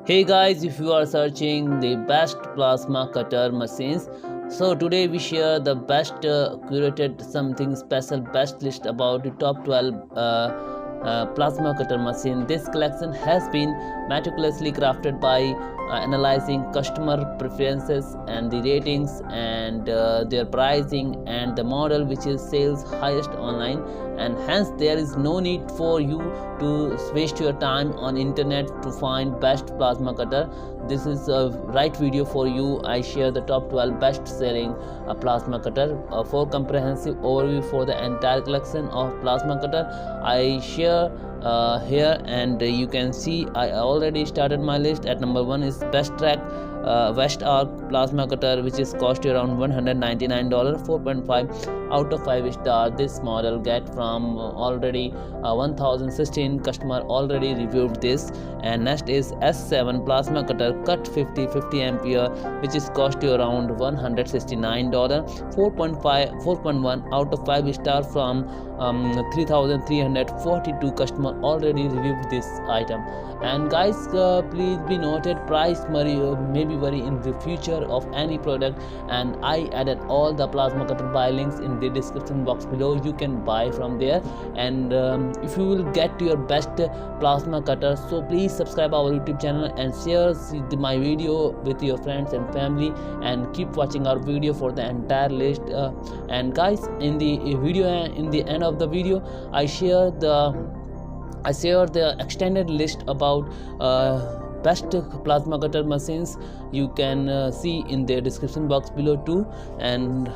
Hey guys, if you are searching the best plasma cutter machines, so today we share the best curated something special best list about the top 12 plasma cutter machine. This collection has been meticulously crafted by analyzing customer preferences and the ratings and their pricing and the model which is sales highest online, and hence there is no need for you to waste your time on internet to find best plasma cutter. This is a right video for you. I share the top 12 best selling plasma cutter for comprehensive overview for the entire collection of plasma cutter. I share here, and you can see I already started my list. At number 1 is bestarc bestarc plasma cutter, which is cost around $199, 4.5 out of 5 star. This model get from already 1016 customer already reviewed this. And next is S7 plasma cutter cut 50 ampere, which is cost you around $169, 4.1 out of 5 star from 3342 customer already reviewed this item. And guys, please be noted, price may be vary in the future of any product, and I added all the plasma cutter buy links in the description box below. You can buy from there, and if you will get your best plasma cutter, so please subscribe our YouTube channel and share my video with your friends and family, and keep watching our video for the entire list. And guys, in the video, in the end of the video, I share the extended list about best plasma cutter machines. You can see in the description box below too. And